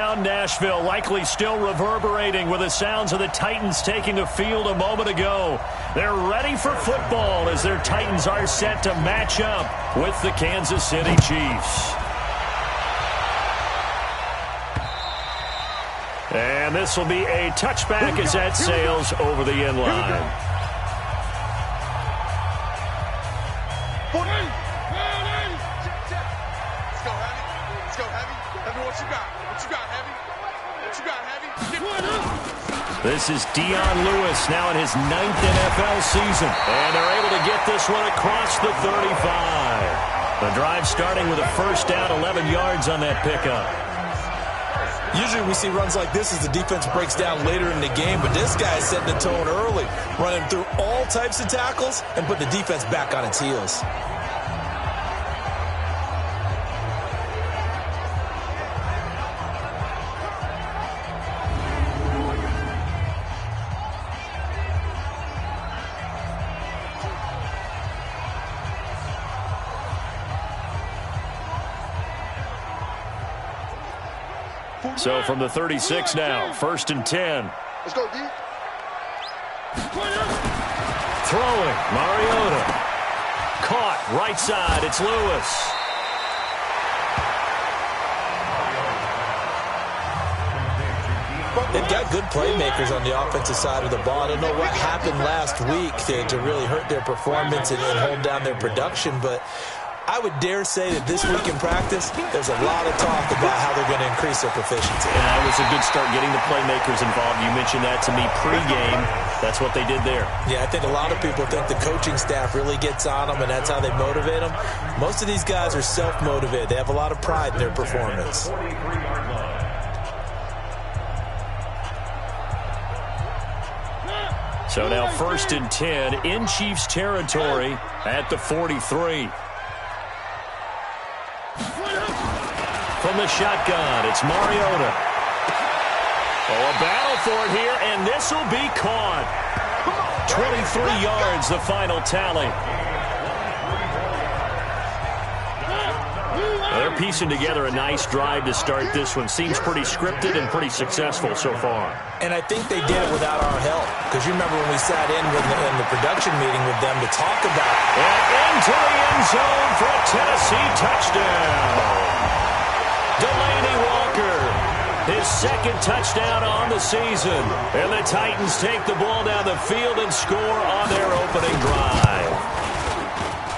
Nashville likely still reverberating with the sounds of the Titans taking the field a moment ago. They're ready for football as their Titans are set to match up with the Kansas City Chiefs. And this will be a touchback as that sails over the end line. This is Dion Lewis now in his 9th NFL season. And they're able to get this one across the 35. The drive starting with a first down, 11 yards on that pickup. Usually we see runs like this as the defense breaks down later in the game, but this guy is setting the tone early, running through all types of tackles and put the defense back on its heels. So from the 36 now, 1st and 10. Let's go, D. Throwing, Mariota. Caught, right side, it's Lewis. They've got good playmakers on the offensive side of the ball. I don't know what happened last week to really hurt their performance and hold down their production, but I would dare say that this week in practice, there's a lot of talk about how they're going to increase their proficiency. Yeah, it was a good start getting the playmakers involved. You mentioned that to me pregame. That's what they did there. Yeah, I think a lot of people think the coaching staff really gets on them, and that's how they motivate them. Most of these guys are self-motivated. They have a lot of pride in their performance. So now 1st and 10 in Chiefs territory at the 43. From the shotgun, it's Mariota. Oh, a battle for it here, and this will be caught. 23 yards, the final tally. They're piecing together a nice drive to start this one. Seems pretty scripted and pretty successful so far. And I think they did it without our help. Because you remember when we sat in the production meeting with them to talk about it. And into the end zone for a Tennessee touchdown. Delaney Walker, his 2nd touchdown on the season. And the Titans take the ball down the field and score on their opening drive.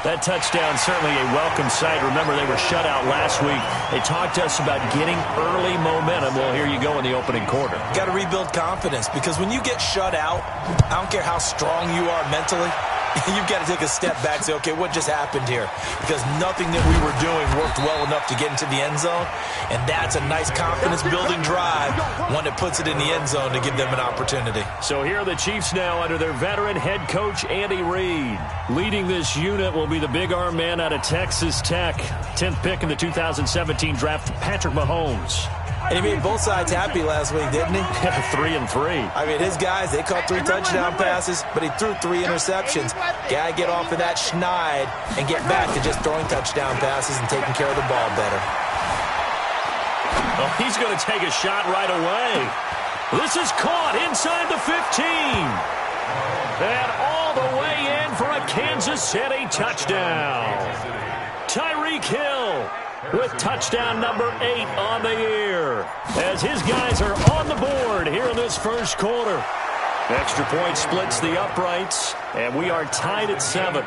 That touchdown certainly a welcome sight. Remember, they were shut out last week. They talked to us about getting early momentum. Well, here you go in the opening quarter. Got to rebuild confidence, because when you get shut out, I don't care how strong you are mentally, you've got to take a step back and say, okay, what just happened here? Because nothing that we were doing worked well enough to get into the end zone, and that's a nice confidence-building drive, one that puts it in the end zone to give them an opportunity. So here are the Chiefs now under their veteran head coach, Andy Reid. Leading this unit will be the big arm man out of Texas Tech. 10th pick in the 2017 draft, Patrick Mahomes. And he made both sides happy last week, didn't he? 3 and 3. I mean, his guys, they caught 3 touchdown passes, but he threw 3 interceptions. Got to get off of that schneid and get back to just throwing touchdown passes and taking care of the ball better. Oh, he's going to take a shot right away. This is caught inside the 15. And all the way in for a Kansas City touchdown. Tyreek Hill with touchdown number 8 on the year, as his guys are on the board here in this first quarter. Extra point splits the uprights, and we are tied at 7.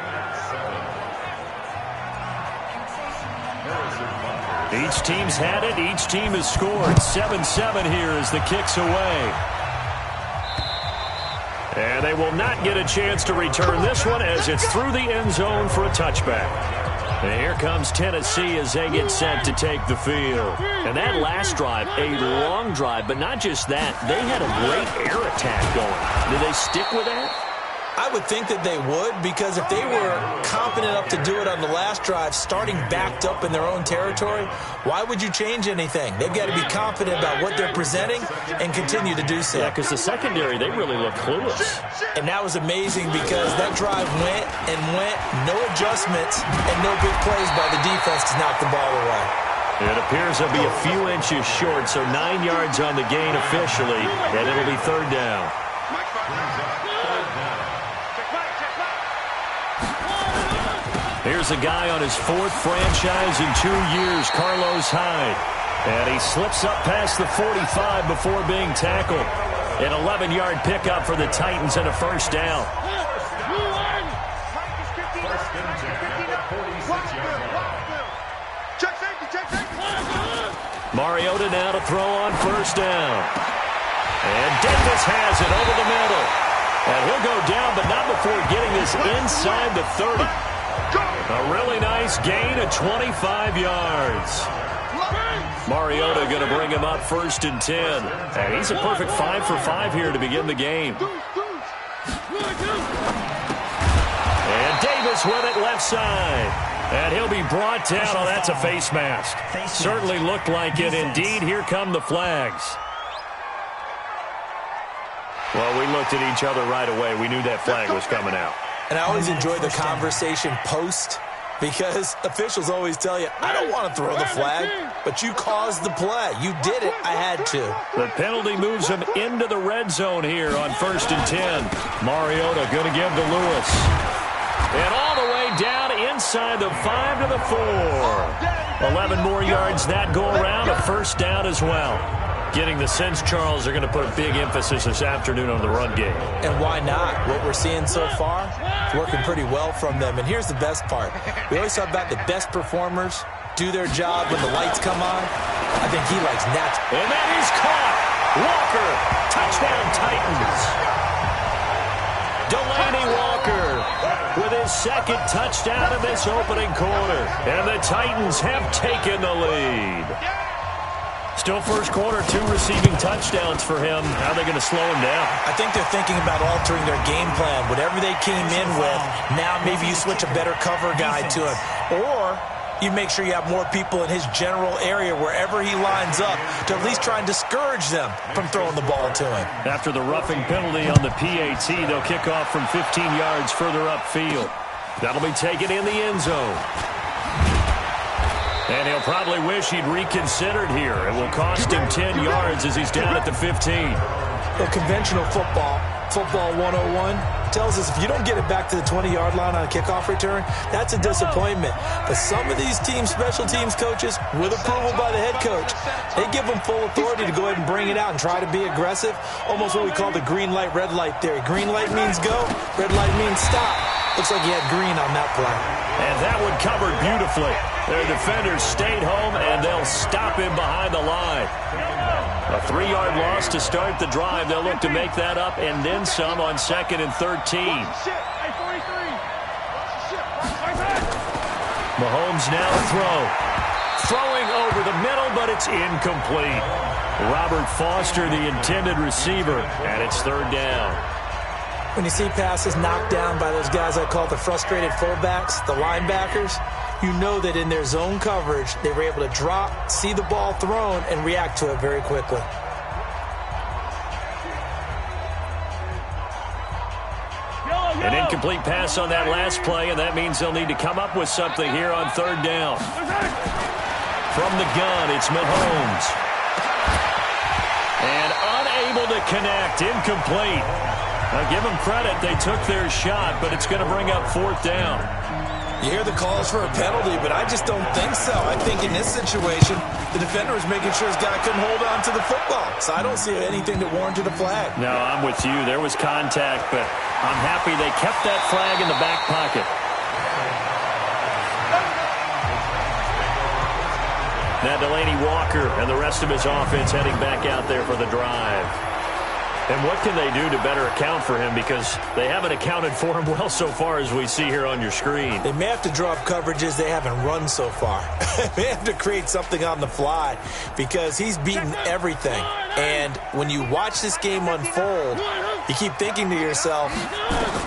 Each team's had it. Each team has scored. 7-7 here as the kick's away. And they will not get a chance to return this one as it's through the end zone for a touchback. And here comes Tennessee as they get set to take the field. And that last drive, a long drive, but not just that. They had a great air attack going. Did they stick with that? I would think that they would, because if they were confident enough to do it on the last drive, starting backed up in their own territory, why would you change anything? They've got to be confident about what they're presenting and continue to do so. Yeah, because the secondary, they really look clueless. And that was amazing, because that drive went and went, no adjustments and no big plays by the defense to knock the ball away. It appears they'll be a few inches short, so 9 yards on the gain officially, and it'll be third down. Here's a guy on his 4th franchise in 2 years, Carlos Hyde. And he slips up past the 45 before being tackled. An 11-yard pickup for the Titans and a first down. Mariota now to throw on first down. And Davis has it over the middle. And he'll go down, but not before getting this inside the 30. A really nice gain of 25 yards. Mariota going to bring him up 1st and 10. And he's a perfect 5 for 5 here to begin the game. And Davis with it left side. And he'll be brought down. Oh, that's a face mask. Certainly looked like it. Indeed, here come the flags. Well, we looked at each other right away. We knew that flag was coming out. And I always enjoy the conversation post, because officials always tell you, I don't want to throw the flag, but you caused the play. You did it. I had to. The penalty moves him into the red zone here on 1st and 10. Mariota going to give to Lewis. And all the way down inside the 5 to the 4. 11 more yards that go around, a first down as well. Getting the sense, Charles, they're going to put a big emphasis this afternoon on the run game. And why not? What we're seeing so far, it's working pretty well from them. And here's the best part. We always talk about the best performers do their job when the lights come on. I think he likes natural. And that is caught. Walker, touchdown Titans. Delaney Walker with his 2nd touchdown in this opening quarter. And the Titans have taken the lead. Still first quarter, 2 receiving touchdowns for him. How are they going to slow him down? I think they're thinking about altering their game plan. Whatever they came in with, now maybe you switch a better cover guy to him. Or you make sure you have more people in his general area wherever he lines up to at least try and discourage them from throwing the ball to him. After the roughing penalty on the PAT, they'll kick off from 15 yards further upfield. That'll be taken in the end zone. And he'll probably wish he'd reconsidered here. It will cost him 10 yards as he's down at the 15. Well, conventional football 101, tells us if you don't get it back to the 20-yard line on a kickoff return, that's a disappointment. But some of these teams, special teams coaches, with approval by the head coach, they give them full authority to go ahead and bring it out and try to be aggressive. Almost what we call the green light, red light theory. Green light means go, red light means stop. Looks like he had green on that play. And that one covered beautifully. Their defenders stayed home, and they'll stop him behind the line. A 3-yard loss to start the drive. They'll look to make that up and then some on 2nd and 13. Mahomes now to throw. Throwing over the middle, but it's incomplete. Robert Foster, the intended receiver, and it's 3rd down. When you see passes knocked down by those guys I call the frustrated fullbacks, the linebackers, you know that in their zone coverage, they were able to drop, see the ball thrown, and react to it very quickly. An incomplete pass on that last play, and that means they'll need to come up with something here on 3rd down. From the gun, it's Mahomes. And unable to connect, incomplete. Now, give them credit. They took their shot, but it's going to bring up 4th down. You hear the calls for a penalty, but I just don't think so. I think in this situation, the defender was making sure his guy couldn't hold on to the football. So I don't see anything that warranted a flag. No, I'm with you. There was contact, but I'm happy they kept that flag in the back pocket. Now Delaney Walker and the rest of his offense heading back out there for the drive. And what can they do to better account for him? Because they haven't accounted for him well so far, as we see here on your screen. They may have to draw up coverages they haven't run so far. They have to create something on the fly because he's beaten everything. And when you watch this game unfold, you keep thinking to yourself,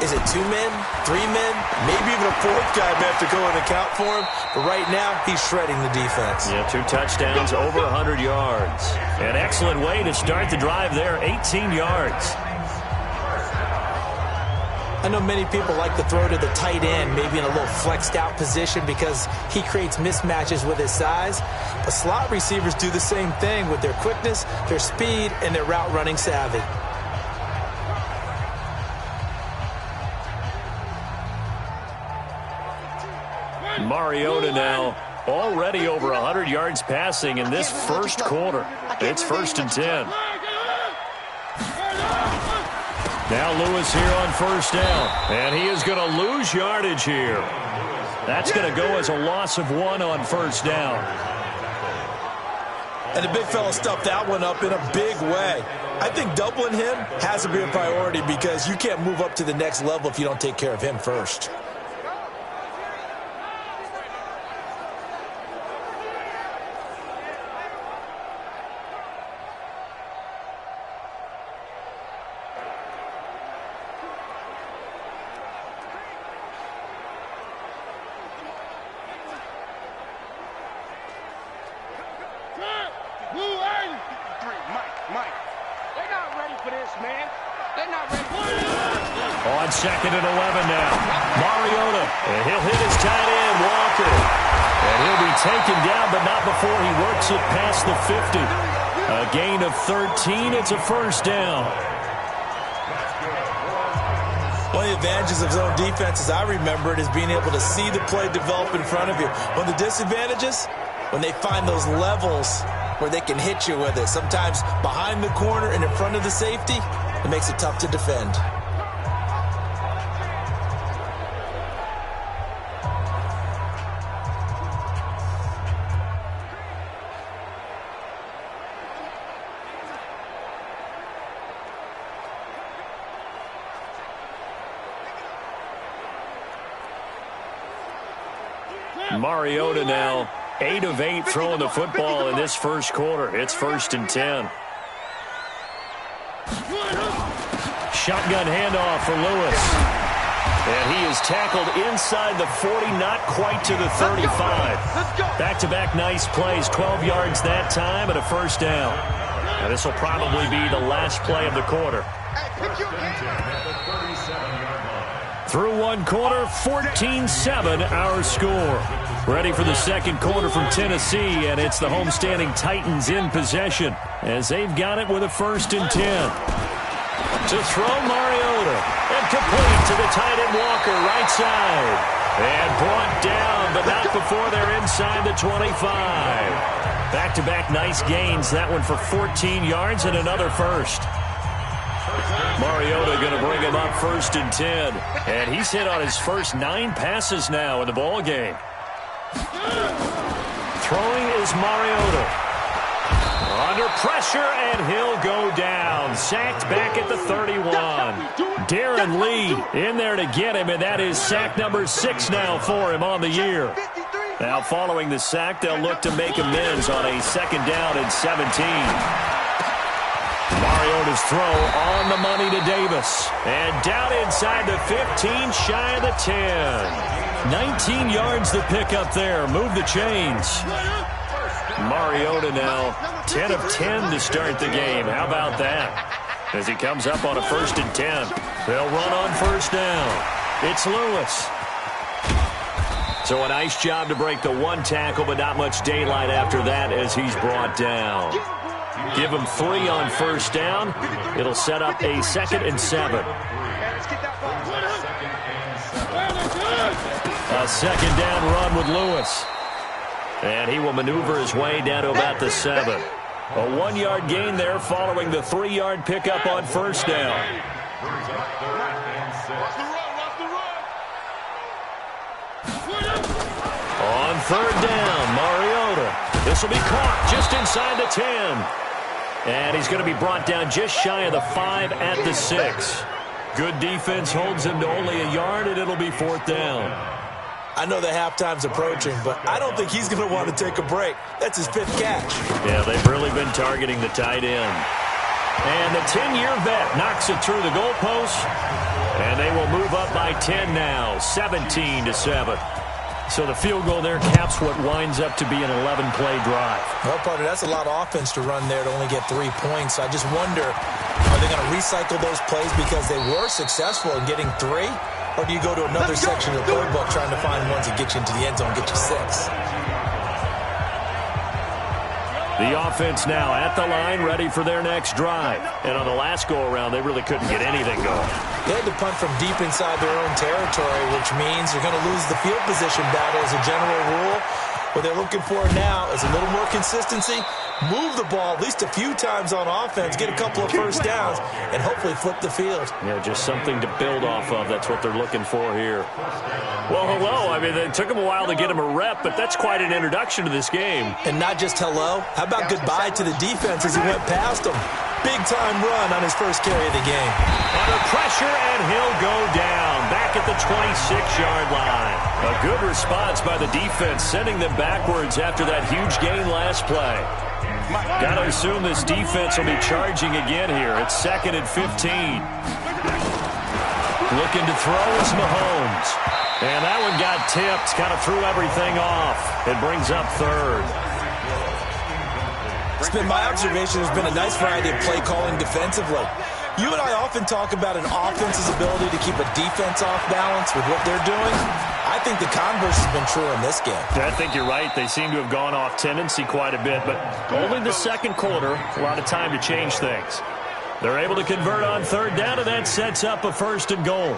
is it 2 men, 3 men, maybe even a 4th guy may have to go and account for him. But right now, he's shredding the defense. Yeah, 2 touchdowns, over 100 yards. An excellent way to start the drive there, 18 yards. I know many people like to throw to the tight end, maybe in a little flexed out position because he creates mismatches with his size. But slot receivers do the same thing with their quickness, their speed, and their route running savvy. Mariota now already over 100 yards passing in this first quarter. It's 1st and 10. Now Lewis here on 1st down, and he is going to lose yardage here. That's going to go as a loss of 1 on 1st down. And the big fella stuffed that one up in a big way. I think doubling him has to be a priority because you can't move up to the next level if you don't take care of him first. On 2nd and 11 now. Mariota, and he'll hit his tight end, Walker. And he'll be taken down, but not before he works it past the 50. A gain of 13. It's a 1st down. One of the advantages of zone defense, as I remember it, is being able to see the play develop in front of you. One of the disadvantages, when they find those levels where they can hit you with it. Sometimes behind the corner and in front of the safety, it makes it tough to defend. Mariota now 8 of 8 throwing the football in this first quarter. It's 1st and 10. Shotgun handoff for Lewis. And he is tackled inside the 40, not quite to the 35. Back-to-back nice plays, 12 yards that time and a 1st down. Now this will probably be the last play of the quarter. Through one quarter, 14-7 our score. Ready for the second quarter from Tennessee, and it's the homestanding Titans in possession as they've got it with a 1st and 10. To throw Mariota, and complete to the tight end Walker, right side. And brought down, but not before they're inside the 25. Back-to-back nice gains, that one for 14 yards and another 1st. Mariota going to bring him up 1st and 10. And he's hit on his first 9 passes now in the ball game. Throwing is Mariota. Under pressure, and he'll go down. Sacked back at the 31. Darren Lee in there to get him, and that is sack number 6 now for him on the year. Now following the sack, they'll look to make amends on a 2nd down and 17. Mariota's throw on the money to Davis. And down inside the 15, shy of the 10. 19 yards to pick up there. Move the chains. Mariota now 10 of 10 to start the game. How about that? As he comes up on a 1st and 10. They'll run on 1st down. It's Lewis. So a nice job to break the 1 tackle, but not much daylight after that as he's brought down. Give him 3 on 1st down. It'll set up a 2nd and 7. A 2nd down run with Lewis. And he will maneuver his way down to about the 7. A 1-yard gain there following the 3-yard pickup on 1st down. On 3rd down, Mariota. This will be caught just inside the 10. And he's going to be brought down just shy of the 5 at the 6. Good defense holds him to only a yard, and it'll be 4th down. I know the halftime's approaching, but I don't think he's going to want to take a break. That's his 5th catch. Yeah, they've really been targeting the tight end. And the 10-year vet knocks it through the goalpost. And they will move up by 10 now, 17-7. So the field goal there caps what winds up to be an 11-play drive. Well, partner, that's a lot of offense to run there to only get 3 points. I just wonder Are they going to recycle those plays because they were successful in getting 3? Or do you go to another section of the playbook trying to find ones that get you into the end zone, get you 6? The offense now at the line, ready for their next drive. And on the last go-around, they really couldn't get anything going. They had to punt from deep inside their own territory, which means you're going to lose the field position battle as a general rule. What they're looking for now is a little more consistency, move the ball at least a few times on offense, get a couple of first downs, and hopefully flip the field. Yeah, just something to build off of. That's what they're looking for here. Well, hello. I mean, it took them a while to get him a rep, but that's quite an introduction to this game. And not just hello. How about goodbye to the defense as he went past them? Big-time run on his first carry of the game. Under pressure, and he'll go down. Back at the 26-yard line. A good response by the defense, sending them backwards after that huge gain last play. Got to assume this defense will be charging again here. It's 2nd and 15. Looking to throw is Mahomes. And that one got tipped. Kind of threw everything off. It brings up 3rd. It's been my observation there's been a nice variety of play calling defensively. You and I often talk about an offense's ability to keep a defense off balance with what they're doing. I think the converse has been true in this game. I think you're right. They seem to have gone off tendency quite a bit, but only the second quarter, a lot of time to change things. They're able to convert on 3rd down, and that sets up a 1st and goal.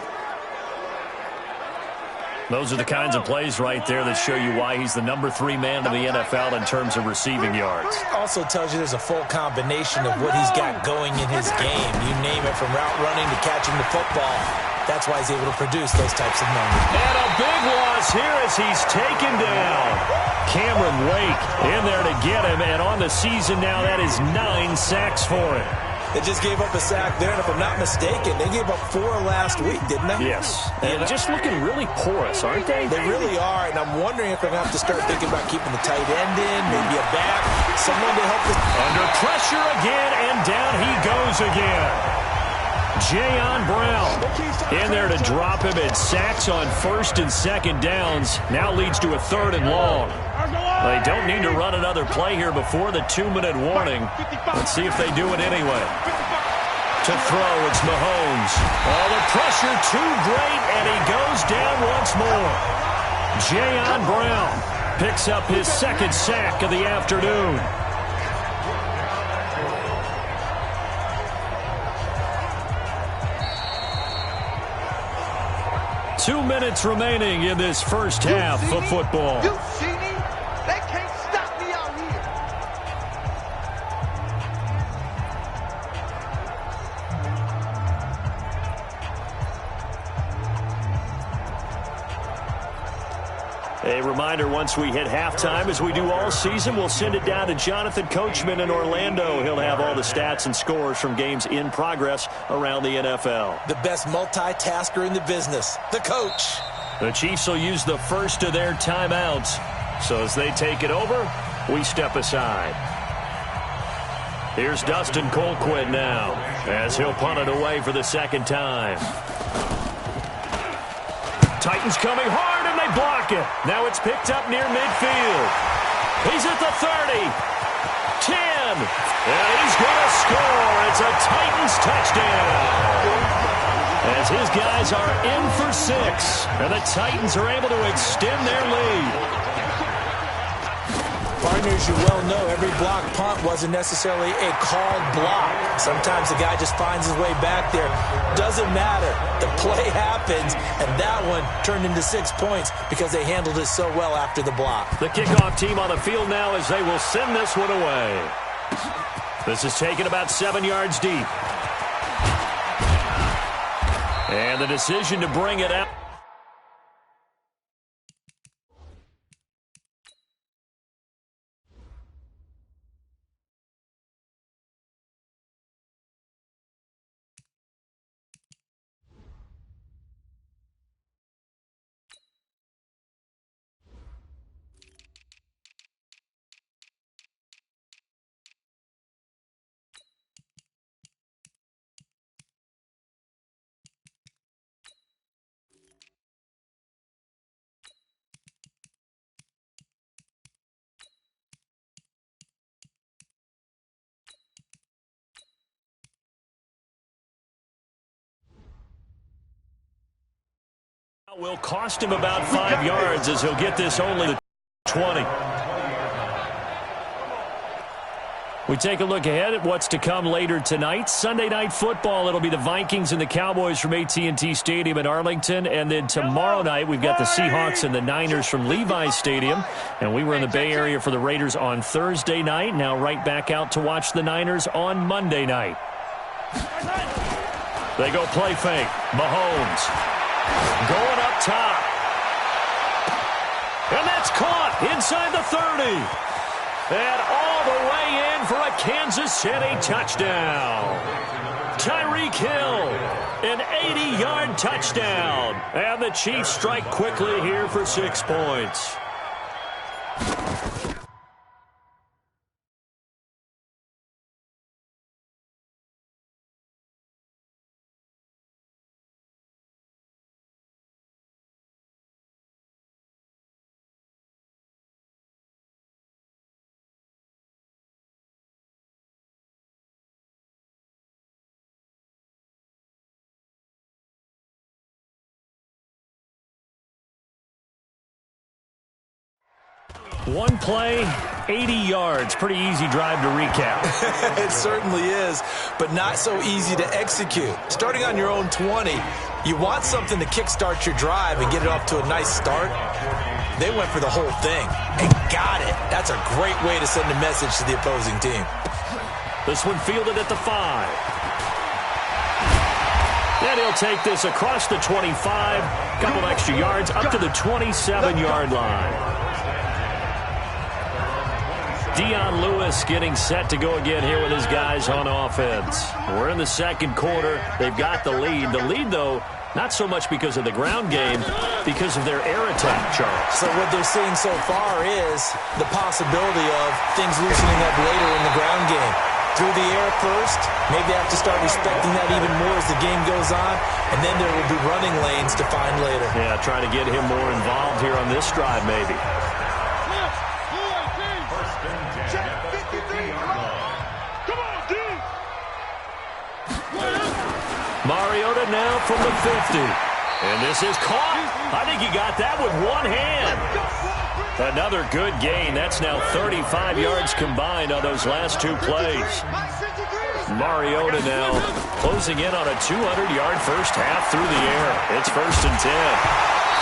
Those are the kinds of plays right there that show you why he's the number 3 man in the NFL in terms of receiving yards. Also tells you there's a full combination of what he's got going in his game. You name it, from route running to catching the football. That's why he's able to produce those types of numbers. And a big loss here as he's taken down. Cameron Wake in there to get him, and on the season now, that is 9 sacks for him. They just gave up a sack there, and if I'm not mistaken, they gave up 4 last week, didn't they? Yes. And just looking really porous, aren't they? They really are, and I'm wondering if they're going to have to start thinking about keeping the tight end in, maybe a back, someone to help. Under pressure again, and down he goes again. Jayon Brown in there to drop him, and sacks on 1st and 2nd downs. Now leads to a 3rd and long. They don't need to run another play here before the 2-minute warning. Let's see if they do it anyway. To throw, it's Mahomes. Oh, the pressure too great, and he goes down once more. Jayon Brown picks up his 2nd sack of the afternoon. Two minutes remaining in this first half of football. You see me? They can't stop me out here. A reminder, once we hit halftime, as we do all season, we'll send it down to Jonathan Coachman in Orlando. He'll have all the stats and scores from games in progress around the NFL. The best multitasker in the business, the coach. The Chiefs will use the first of their timeouts. So as they take it over, we step aside. Here's Dustin Colquitt now, as he'll punt it away for the 2nd time. Titans coming hard, and they block it. Now it's picked up near midfield. He's at the 30. 10. And he's going to score. It's a Titans touchdown. As his guys are in for 6. And the Titans are able to extend their lead. Partners, you well know, every block punt wasn't necessarily a called block. Sometimes the guy just finds his way back there. Doesn't matter. The play happens, and that one turned into 6 points because they handled it so well after the block. The kickoff team on the field now as they will send this one away. This is taken about 7 yards deep. And the decision to bring it out. Will cost him about 5 yards as he'll get this only to 20. We take a look ahead at what's to come later tonight. Sunday Night Football, it'll be the Vikings and the Cowboys from AT&T Stadium in Arlington. And then tomorrow night, we've got the Seahawks and the Niners from Levi's Stadium. And we were in the Bay Area for the Raiders on Thursday night. Now right back out to watch the Niners on Monday night. They go play fake. Mahomes going up top. And that's caught inside the 30. And all the way in for a Kansas City touchdown. Tyreek Hill, an 80-yard touchdown. And the Chiefs strike quickly here for 6 points. One play, 80 yards. Pretty easy drive to recap. It certainly is, but not so easy to execute. Starting on your own 20, you want something to kickstart your drive and get it off to a nice start. They went for the whole thing and got it. That's a great way to send a message to the opposing team. This one fielded at the 5. And he'll take this across the 25. Couple extra yards up to the 27-yard line. Dion Lewis getting set to go again here with his guys on offense. We're in the second quarter. They've got the lead. The lead, though, not so much because of the ground game, because of their air attack, Charles. So what they're seeing so far is the possibility of things loosening up later in the ground game. Through the air first, maybe they have to start respecting that even more as the game goes on, and then there will be running lanes to find later. Yeah, trying to get him more involved here on this drive, maybe. Mariota now from the 50. And this is caught. I think he got that with one hand. Another good gain. That's now 35 yards combined on those last 2 plays. Mariota now closing in on a 200-yard first half through the air. It's 1st and 10.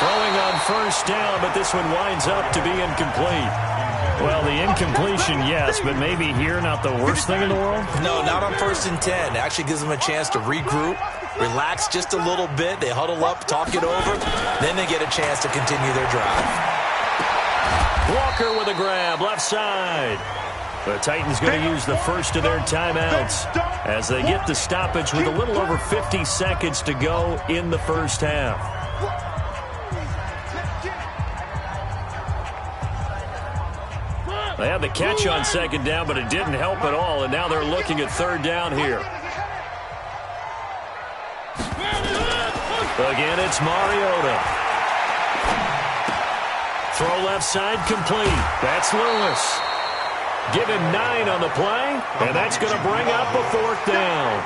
Throwing on first down, but this one winds up to be incomplete. Well, the incompletion, yes, but maybe here not the worst thing in the world? No, not on 1st and 10. It actually gives them a chance to regroup, relax just a little bit. They huddle up, talk it over. Then they get a chance to continue their drive. Walker with a grab, left side. The Titans going to use the first of their timeouts as they get the stoppage with a little over 50 seconds to go in the first half. They had the catch on second down, but it didn't help at all, and now they're looking at third down here. Again, it's Mariota. Throw left side complete. That's Lewis. Give him 9 on the play, and that's going to bring up a 4th down.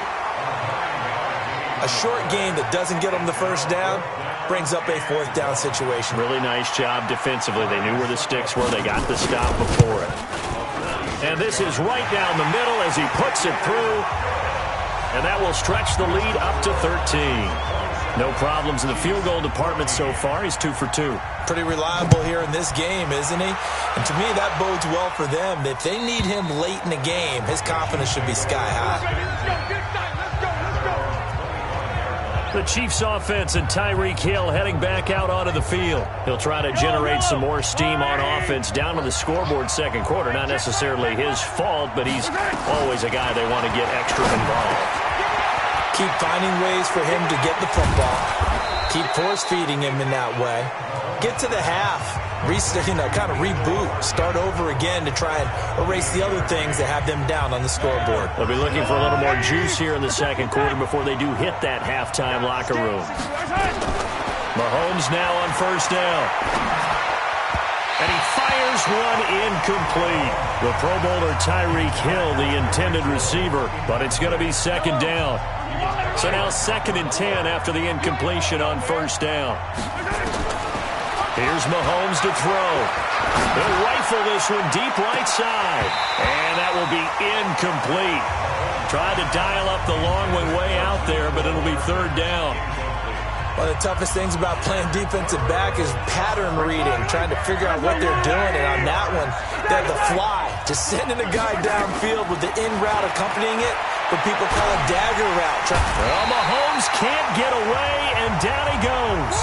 A short game that doesn't get them the first down brings up a 4th down situation. Really nice job defensively. They knew where the sticks were. They got the stop before it. And this is right down the middle as he puts it through. And that will stretch the lead up to 13. No problems in the field goal department so far. He's 2 for 2. Pretty reliable here in this game, isn't he? And to me, that bodes well for them. If they need him late in the game, his confidence should be sky high. The Chiefs offense and Tyreek Hill heading back out onto the field. He'll try to generate some more steam on offense down on the scoreboard second quarter. Not necessarily his fault, but he's always a guy they want to get extra involved. Keep finding ways for him to get the football. Keep force-feeding him in that way. Get to the half. Kind of reboot. Start over again to try and erase the other things that have them down on the scoreboard. They'll be looking for a little more juice here in the second quarter before they do hit that halftime locker room. Mahomes now on first down. And he fires one incomplete. The Pro Bowler Tyreek Hill, the intended receiver, but it's going to be second down. So now 2nd and 10 after the incompletion on first down. Here's Mahomes to throw. He'll rifle this one deep right side. And that will be incomplete. Tried to dial up the long one way out there, but it'll be 3rd down. One of the toughest things about playing defensive back is pattern reading, trying to figure out what they're doing. And on that one, they had the fly, just sending a guy downfield with the in route accompanying it, what people call a dagger route. Well, Mahomes can't get away, and down he goes.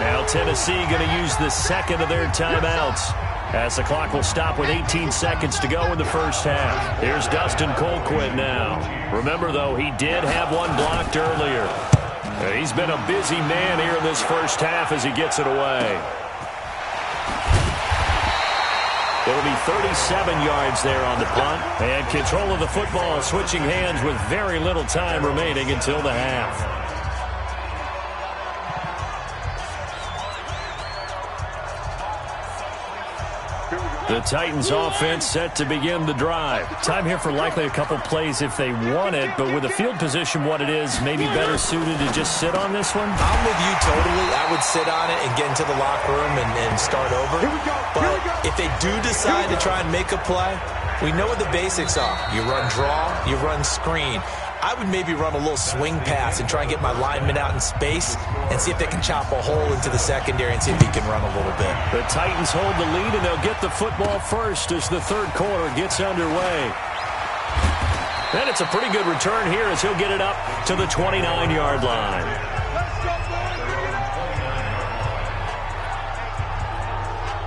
Now Tennessee going to use the 2nd of their timeouts, as the clock will stop with 18 seconds to go in the first half. Here's Dustin Colquitt now. Remember, though, he did have one blocked earlier. He's been a busy man here in this first half as he gets it away. It'll be 37 yards there on the punt. And control of the football switching hands with very little time remaining until the half. The Titans offense set to begin the drive. Time here for likely a couple plays if they want it, but with the field position what it is, maybe better suited to just sit on this one? I'm with you totally. I would sit on it and get into the locker room and start over. But if they do decide to try and make a play, we know what the basics are. You run draw, you run screen. I would maybe run a little swing pass and try and get my lineman out in space and see if they can chop a hole into the secondary and see if he can run a little bit. The Titans hold the lead, and they'll get the football first as the 3rd quarter gets underway. And it's a pretty good return here as he'll get it up to the 29-yard line.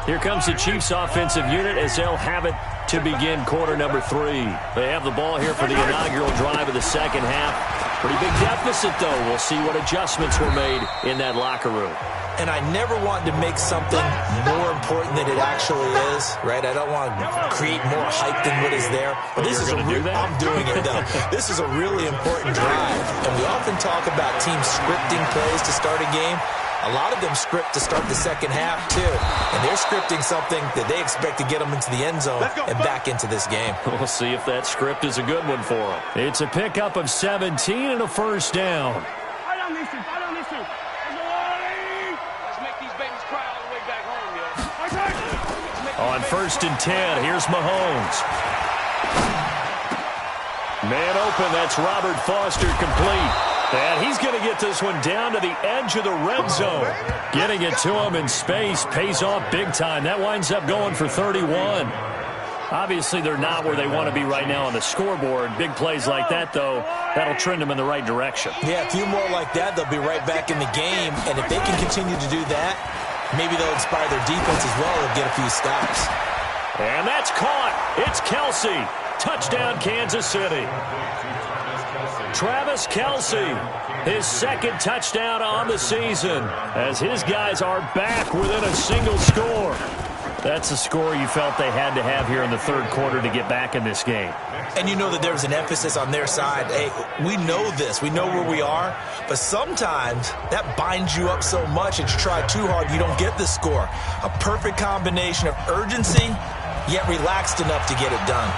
Here comes the Chiefs offensive unit as they'll have it to begin quarter number 3. They have the ball here for the inaugural drive of the second half. Pretty big deficit, though. We'll see what adjustments were made in that locker room. And I never want to make something more important than it actually is, right? I don't want to create more hype than what is there. But this is I'm doing it, though. This is a really important drive. And we often talk about teams scripting plays to start a game. A lot of them script to start the second half, too. And they're scripting something that they expect to get them into the end zone and back into this game. We'll see if that script is a good one for them. It's a pickup of 17 and a first down. Let's make these babies cry all the way back home, yo. On 1st and 10, here's Mahomes. Man open, that's Robert Foster complete. And he's going to get this one down to the edge of the red zone. Getting it to him in space pays off big time. That winds up going for 31. Obviously, they're not where they want to be right now on the scoreboard. Big plays like that, though, that'll trend them in the right direction. Yeah, a few more like that, they'll be right back in the game. And if they can continue to do that, maybe they'll inspire their defense as well and get a few stops. And that's caught. It's Kelsey. Touchdown, Kansas City. Travis Kelsey, his 2nd touchdown on the season, as his guys are back within a single score. That's a score you felt they had to have here in the 3rd quarter to get back in this game. And you know that there was an emphasis on their side. Hey, we know this. We know where we are. But sometimes that binds you up so much that you try too hard, you don't get the score. A perfect combination of urgency, yet relaxed enough to get it done.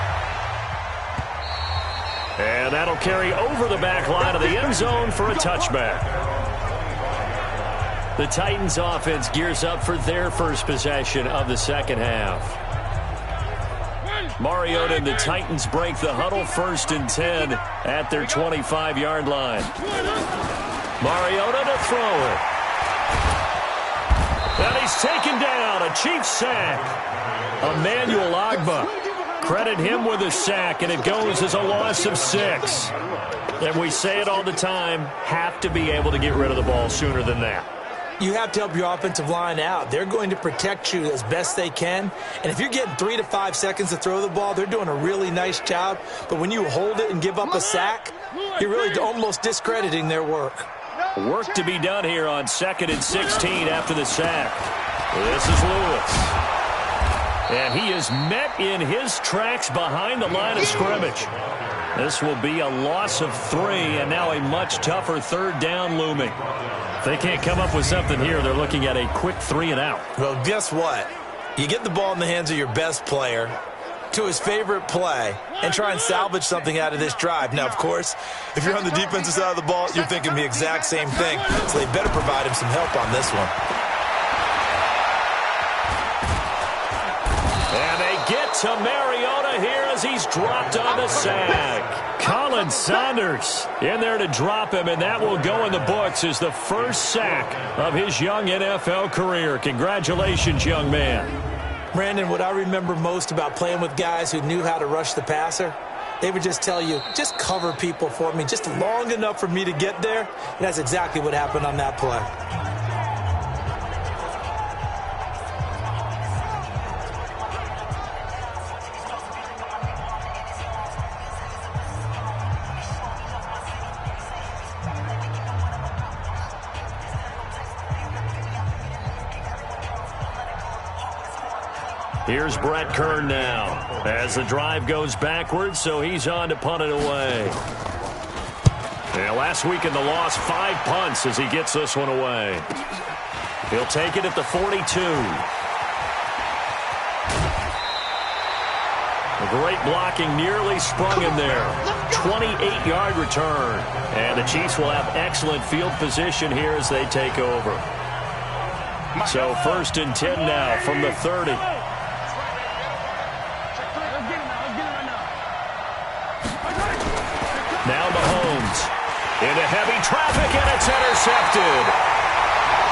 And that'll carry over the back line of the end zone for a touchback. The Titans offense gears up for their first possession of the second half. Mariota and the Titans break the huddle, 1st and 10 at their 25-yard line. Mariota to throw it. And he's taken down, a Chiefs sack. Emmanuel Ogbah. Credit him with a sack, and it goes as a loss of 6. And we say it all the time, have to be able to get rid of the ball sooner than that. You have to help your offensive line out. They're going to protect you as best they can. And if you're getting 3 to 5 seconds to throw the ball, they're doing a really nice job. But when you hold it and give up a sack, you're really almost discrediting their work. Work to be done here on 2nd and 16 after the sack. This is Lewis. And he is met in his tracks behind the line of scrimmage. This will be a loss of 3, and now a much tougher 3rd down looming. If they can't come up with something here, they're looking at a quick 3 and out. Well, guess what? You get the ball in the hands of your best player to his favorite play and try and salvage something out of this drive. Now, of course, if you're on the defensive side of the ball, you're thinking the exact same thing. So they better provide him some help on this one. And they get to Mariota here as he's dropped on the sack. Colin Saunders in there to drop him, and that will go in the books as the first sack of his young NFL career. Congratulations, young man. Brandon, what I remember most about playing with guys who knew how to rush the passer, they would just tell you, just cover people for me, just long enough for me to get there. And that's exactly what happened on that play. Here's Brett Kern now as the drive goes backwards, so he's on to punt it away. Yeah, last week in the loss, 5 punts as he gets this one away. He'll take it at the 42. A great blocking nearly sprung him there. 28-yard return. And the Chiefs will have excellent field position here as they take over. So 1st and 10 now from the 30. Now Mahomes into heavy traffic, and it's intercepted.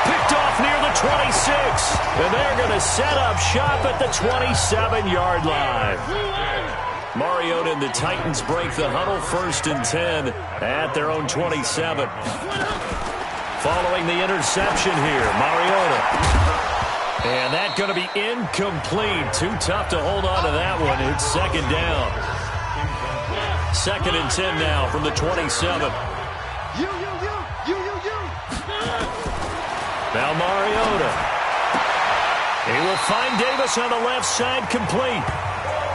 Picked off near the 26, and they're going to set up shop at the 27-yard line. Mariota and the Titans break the huddle, 1st and 10 at their own 27. Following the interception here, Mariota. And that's going to be incomplete. Too tough to hold on to that one. It's 2nd down. 2nd and 10 now from the 27. Now Mariota. He will find Davis on the left side, complete.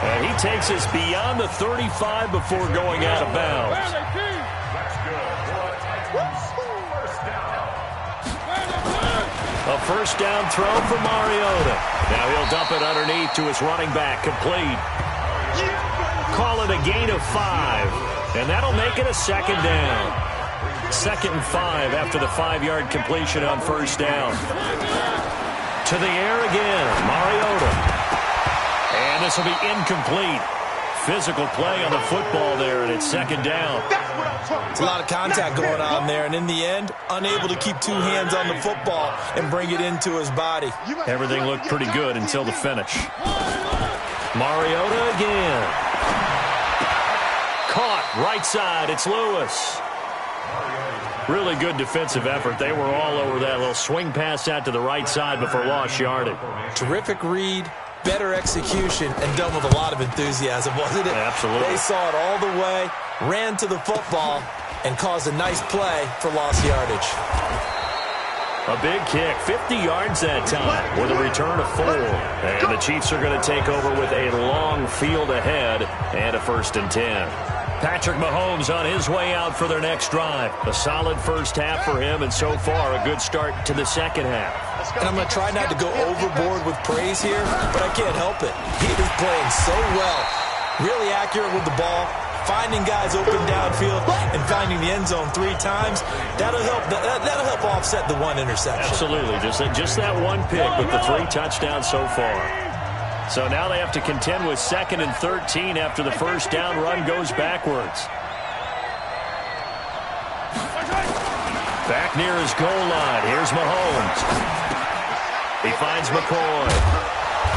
And he takes us beyond the 35 before going out of bounds. A 1st down throw for Mariota. Now he'll dump it underneath to his running back, complete. Call it a gain of 5, and that'll make it a 2nd down. 2nd and 5 after the 5-yard completion on 1st down. To the air again, Mariota. And this will be incomplete. Physical play on the football there, and it's 2nd down. It's a lot of contact going on there, and in the end, unable to keep 2 hands on the football and bring it into his body. Everything looked pretty good until the finish. Mariota again. Caught right side. It's Lewis. Really good defensive effort. They were all over that little swing pass out to the right side before lost yardage. Terrific read, better execution, and done with a lot of enthusiasm, wasn't it? Absolutely. They saw it all the way, ran to the football, and caused a nice play for lost yardage. A big kick, 50 yards that time with a return of 4. And the Chiefs are going to take over with a long field ahead and a 1st and 10. Patrick Mahomes on his way out for their next drive. A solid first half for him, and so far a good start to the second half. And I'm going to try not to go overboard with praise here, but I can't help it. He is playing so well. Really accurate with the ball, finding guys open downfield, and finding the end zone 3 times. That'll help offset the 1 interception. Absolutely. Just that 1 pick with the 3 touchdowns so far. So now they have to contend with 2nd and 13 after the 1st down run goes backwards. Back near his goal line. Here's Mahomes. He finds McCoy.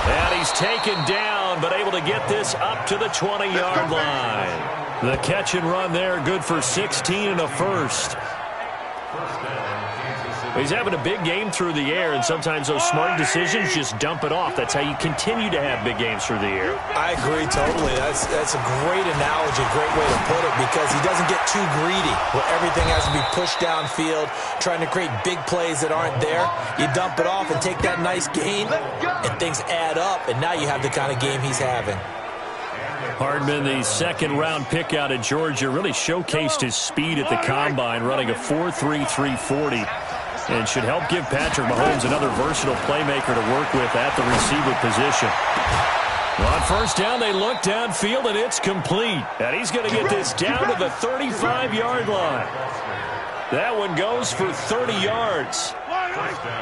And he's taken down, but able to get this up to the 20-yard line. The catch and run there, good for 16 and a 1st. He's having a big game through the air, and sometimes those smart decisions just dump it off. That's how you continue to have big games through the air. I agree totally. That's a great analogy, great way to put it, because he doesn't get too greedy where everything has to be pushed downfield, trying to create big plays that aren't there. You dump it off and take that nice gain, and things add up, and now you have the kind of game he's having. Hardman, the 2nd-round pick out of Georgia, really showcased his speed at the combine, running a 4.33 340. and should help give Patrick Mahomes another versatile playmaker to work with at the receiver position. On first down, they look downfield, and it's complete. And he's going to get this down to the 35-yard line. That one goes for 30 yards.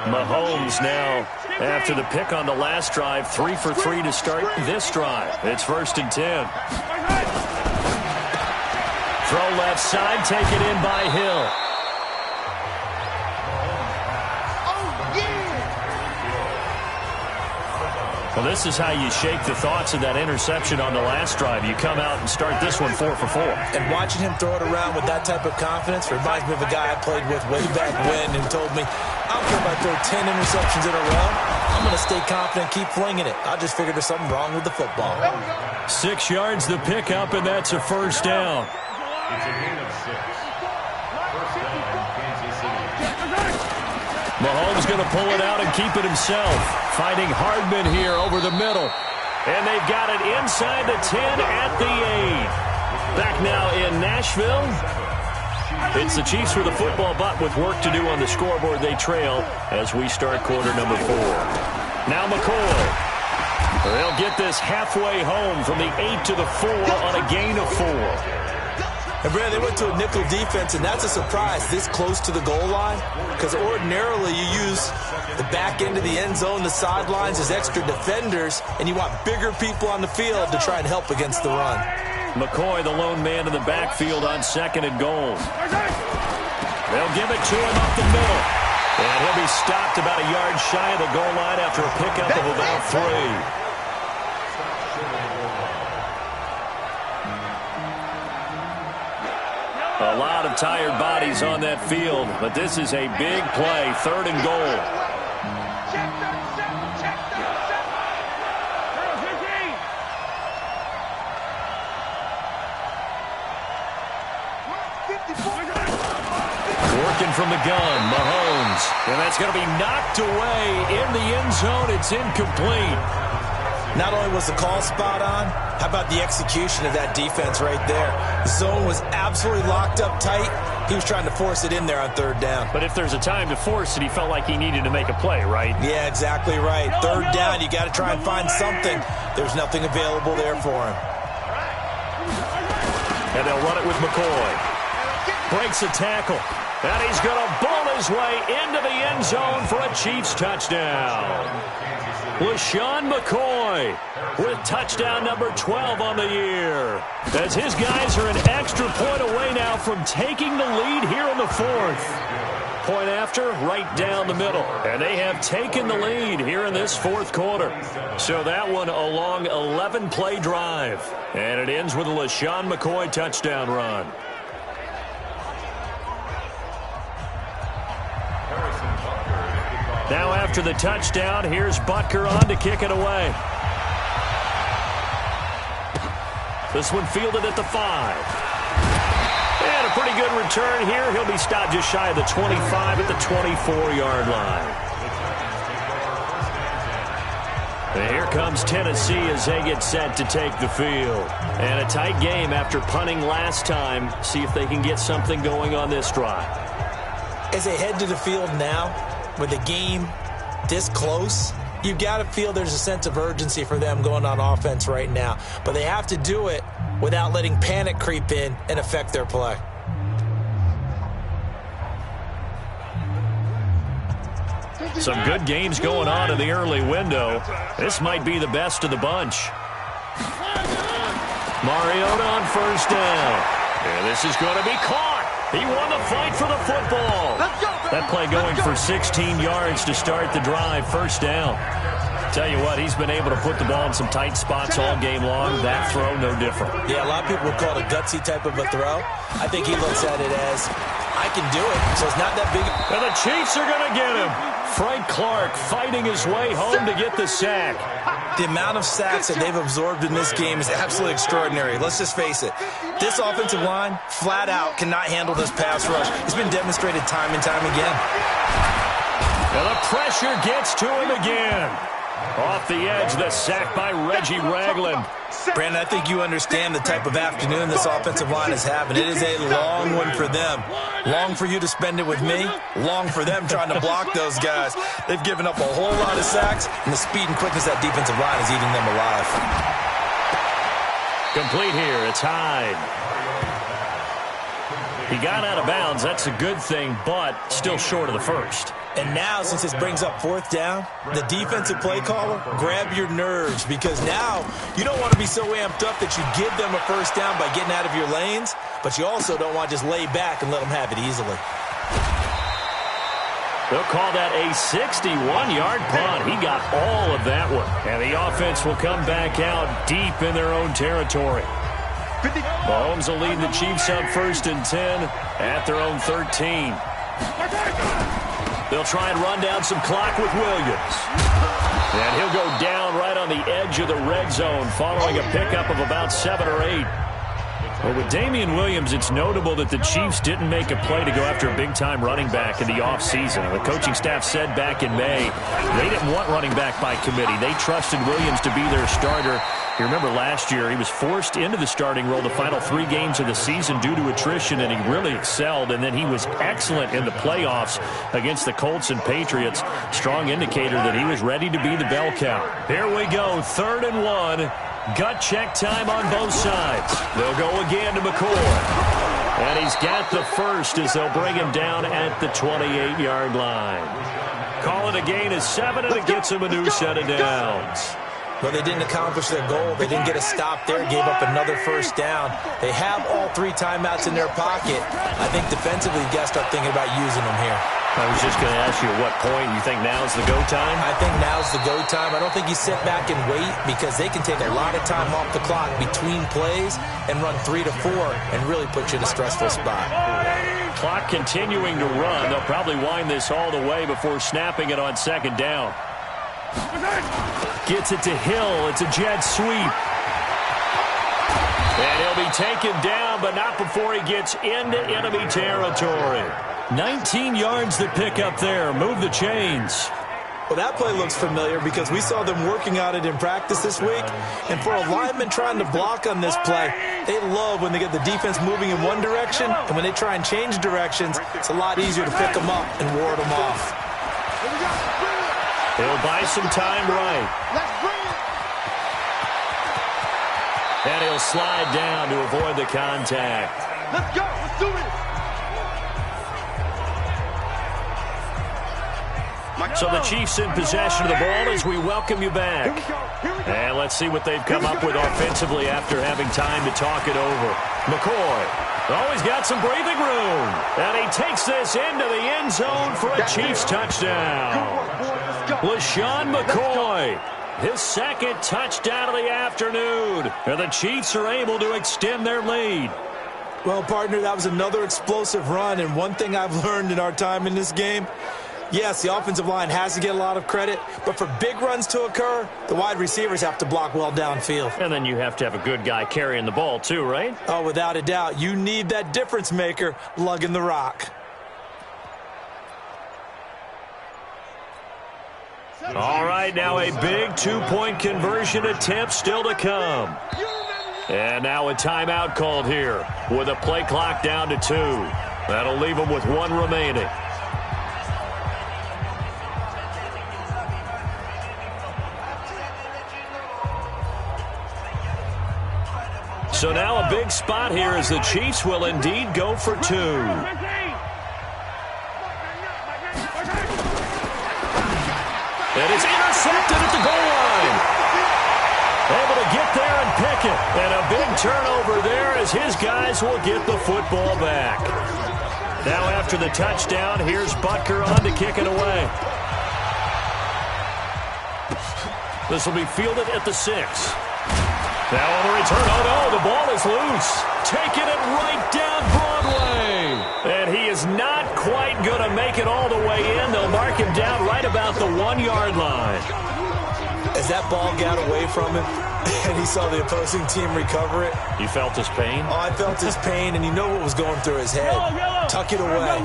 Mahomes now, after the pick on the last drive, 3 for 3 to start this drive. It's 1st and 10. Throw left side, taken in by Hill. Well, this is how you shake the thoughts of that interception on the last drive. You come out and start this one 4 for 4. And watching him throw it around with that type of confidence reminds me of a guy I played with way back when and told me, I don't care if I throw 10 interceptions in a row. I'm going to stay confident, keep flinging it. I just figured there's something wrong with the football. 6 yards the pickup, and that's a first down. It's a gain of 6. First down, Kansas City. Mahomes going to pull it out and keep it himself. Finding Hardman here over the middle. And they've got it inside the 10 at the 8. Back now in Nashville. It's the Chiefs with a football, but with work to do on the scoreboard, they trail as we start quarter number 4. Now McCoy. They'll get this halfway home from the 8 to the 4 on a gain of 4. And Brad, they went to a nickel defense, and that's a surprise this close to the goal line, because ordinarily you use the back end of the end zone, the sidelines as extra defenders, and you want bigger people on the field to try and help against the run. McCoy, the lone man in the backfield on 2nd and goal. They'll give it to him up the middle. And he'll be stopped about a yard shy of the goal line after a pickup of about 3. A lot of tired bodies on that field, but this is a big play, 3rd and goal. Working from the gun, Mahomes. And that's going to be knocked away in the end zone. It's incomplete. Not only was the call spot on, how about the execution of that defense right there? The zone was absolutely locked up tight. He was trying to force it in there on 3rd down. But if there's a time to force it, he felt like he needed to make a play, right? Yeah, exactly right. 3rd down, you got to try and find something. There's nothing available there for him. And they'll run it with McCoy. Breaks a tackle. And he's going to bull his way into the end zone for a Chiefs touchdown. LaShawn McCoy with touchdown number 12 on the year. As his guys are an extra point away now from taking the lead here in the 4th. Point after, right down the middle. And they have taken the lead here in this 4th quarter. So that one a long 11-play drive. And it ends with a LaShawn McCoy touchdown run. Now after the touchdown, here's Butker on to kick it away. This one fielded at the 5. And a pretty good return here. He'll be stopped just shy of the 25 at the 24-yard line. And here comes Tennessee as they get set to take the field. And a tight game after punting last time. See if they can get something going on this drive. As they head to the field now, with the game this close, you've got to feel there's a sense of urgency for them going on offense right now. But they have to do it without letting panic creep in and affect their play. Some good games going on in the early window. This might be the best of the bunch. Mariota on first down. And this is going to be caught. He won the fight for the football. That play going for 16 yards to start the drive. First down. Tell you what, he's been able to put the ball in some tight spots all game long. That throw, no different. Yeah, a lot of people would call it a gutsy type of a throw. I think he looks at it as, I can do it, so it's not that big. And the Chiefs are going to get him. Frank Clark fighting his way home to get the sack. The amount of sacks that they've absorbed in this game is absolutely extraordinary. Let's just face it. This offensive line, flat out, cannot handle this pass rush. It's been demonstrated time and time again. And the pressure gets to him again. Off the edge, the sack by Reggie Ragland. Brandon, I think you understand the type of afternoon this offensive line is having. It is a long one for them. Long for you to spend it with me. Long for them trying to block those guys. They've given up a whole lot of sacks, and the speed and quickness of that defensive line is eating them alive. Complete here. It's Hyde. He got out of bounds. That's a good thing, but still short of the first. And now, since this brings up fourth down, the defensive play caller, grab your nerves, because now you don't want to be so amped up that you give them a first down by getting out of your lanes, but you also don't want to just lay back and let them have it easily. They'll call that a 61-yard punt. He got all of that one. And the offense will come back out deep in their own territory. Mahomes will lead the Chiefs up 1st and 10 at their own 13. They'll try and run down some clock with Williams. And he'll go down right on the edge of the red zone following a pickup of about 7 or 8. Well, with Damian Williams, it's notable that the Chiefs didn't make a play to go after a big-time running back in the offseason. The coaching staff said back in May they didn't want running back by committee. They trusted Williams to be their starter. You remember last year he was forced into the starting role the final 3 games of the season due to attrition, and he really excelled. And then he was excellent in the playoffs against the Colts and Patriots. Strong indicator that he was ready to be the bell cow. Here we go, 3rd and 1. Gut check time on both sides. They'll go again to McCoy. And he's got the first as they'll bring him down at the 28-yard line. Call it a gain of 7, and it gets him a new set of downs. Well, they didn't accomplish their goal. They didn't get a stop there, gave up another first down. They have all 3 timeouts in their pocket. I think defensively, you got to start thinking about using them here. I was just going to ask you at what point you think now's the go time? I think now's the go time. I don't think you sit back and wait, because they can take a lot of time off the clock between plays and run 3 to 4 and really put you in a stressful spot. Clock continuing to run. They'll probably wind this all the way before snapping it on 2nd down. Gets it to Hill. It's a jet sweep. And he'll be taken down, but not before he gets into enemy territory. 19 yards to pick up there. Move the chains. Well, that play looks familiar because we saw them working on it in practice this week. And for a lineman trying to block on this play, they love when they get the defense moving in one direction. And when they try and change directions, it's a lot easier to pick them up and ward them off. He'll buy some time right. And he'll slide down to avoid the contact. Let's go. Let's do it. So the Chiefs in possession of the ball as we welcome you back. And let's see what they've come up with offensively after having time to talk it over. McCoy always got some breathing room. And he takes this into the end zone for a Chiefs touchdown. LaShawn McCoy, his 2nd touchdown of the afternoon. And the Chiefs are able to extend their lead. Well, partner, that was another explosive run. And one thing I've learned in our time in this game, yes, the offensive line has to get a lot of credit, but for big runs to occur, the wide receivers have to block well downfield. And then you have to have a good guy carrying the ball too, right? Oh, without a doubt. You need that difference maker lugging the rock. All right, now a big 2-point conversion attempt still to come. And now a timeout called here with a play clock down to 2. That'll leave them with 1 remaining. So now a big spot here as the Chiefs will indeed go for 2. And it's intercepted at the goal line. Able to get there and pick it. And a big turnover there as his guys will get the football back. Now after the touchdown, here's Butker on to kick it away. This will be fielded at the 6. Now on the return, oh no, the ball is loose. Taking it right down Broadway. And he is not quite going to make it all the way in. They'll mark him down right about the 1-yard line. As that ball got away from him, and he saw the opposing team recover it. You felt his pain? Oh, I felt his pain, and you know what was going through his head. Tuck it away.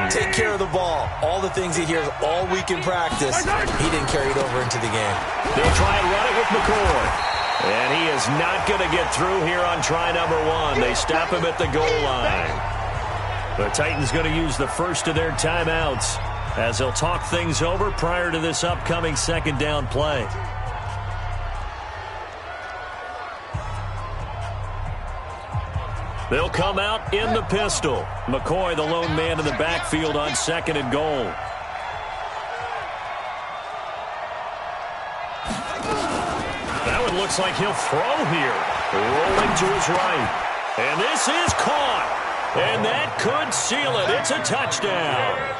Take care of the ball. All the things he hears all week in practice, he didn't carry it over into the game. They'll try and run it with McCoy. And he is not going to get through here on try number 1. They stop him at the goal line. The Titans going to use the first of their timeouts as they'll talk things over prior to this upcoming second down play. They'll come out in the pistol. McCoy, the lone man in the backfield on second and goal. That one looks like he'll throw here. Rolling to his right. And this is caught. And that could seal it. It's a touchdown.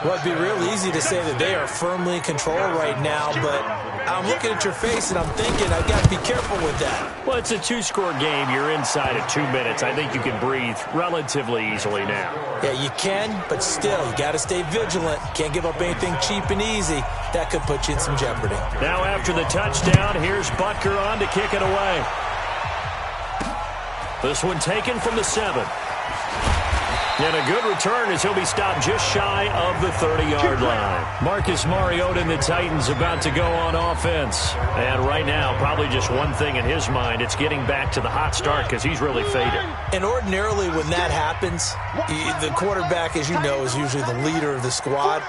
Well, it'd be real easy to say that they are firmly in control right now, but I'm looking at your face and I'm thinking I've got to be careful with that. Well, it's a 2-score game. You're inside of 2 minutes. I think you can breathe relatively easily now. Yeah, you can, but still, you got to stay vigilant. Can't give up anything cheap and easy. That could put you in some jeopardy. Now after the touchdown, here's Butker on to kick it away. This one taken from the 7. And a good return as he'll be stopped just shy of the 30-yard line. Marcus Mariota and the Titans about to go on offense. And right now, probably just one thing in his mind. It's getting back to the hot start because he's really faded. And ordinarily when that happens, the quarterback, as you know, is usually the leader of the squad.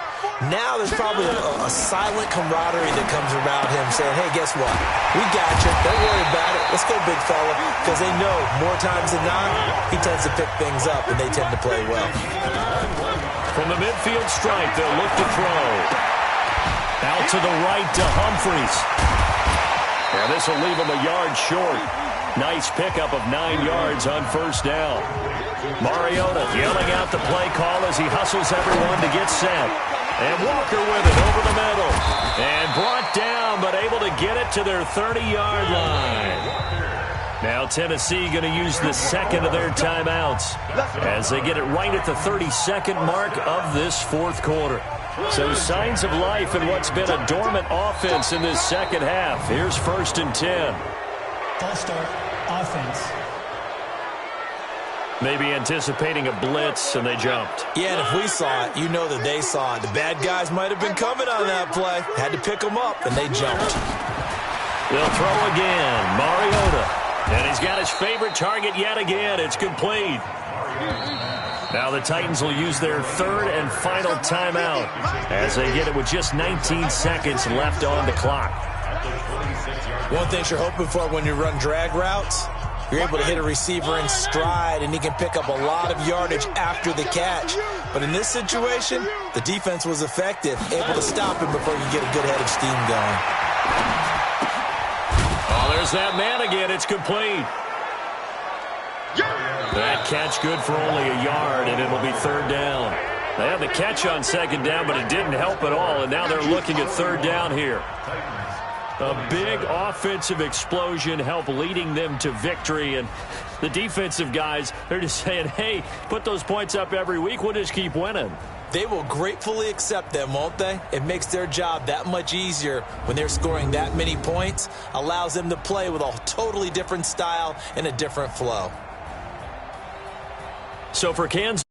Now there's probably a silent camaraderie that comes around him saying, hey, guess what? We got you. Don't worry about it. Let's go, big fella. Because they know more times than not, he tends to pick things up and they tend to play well. From the midfield stripe, they'll look to throw. Out to the right to Humphries. And this will leave him a yard short. Nice pickup of 9 yards on first down. Mariota yelling out the play call as he hustles everyone to get set. And Walker with it over the middle. And brought down, but able to get it to their 30-yard line. Now Tennessee going to use the second of their timeouts as they get it right at the 32nd mark of this fourth quarter. So signs of life in what's been a dormant offense in this second half. Here's 1st and 10. False start, offense. Maybe anticipating a blitz, and they jumped. Yeah, and if we saw it, you know that they saw it. The bad guys might have been coming on that play. Had to pick them up, and they jumped. They'll throw again. Mariota. And he's got his favorite target yet again. It's complete. Now the Titans will use their third and final timeout as they get it with just 19 seconds left on the clock. One thing you're hoping for when you run drag routes, you're able to hit a receiver in stride, and he can pick up a lot of yardage after the catch. But in this situation, the defense was effective, able to stop him before you get a good head of steam going. Oh, there's that man again. It's complete. That catch good for only a yard, and it'll be third down. They had the catch on second down, but it didn't help at all, and now they're looking at third down here. A big offensive explosion helped leading them to victory, and the defensive guys, they're just saying, hey, put those points up every week. We'll just keep winning. They will gratefully accept them, won't they? It makes their job that much easier when they're scoring that many points. Allows them to play with a totally different style and a different flow. So for Kansas.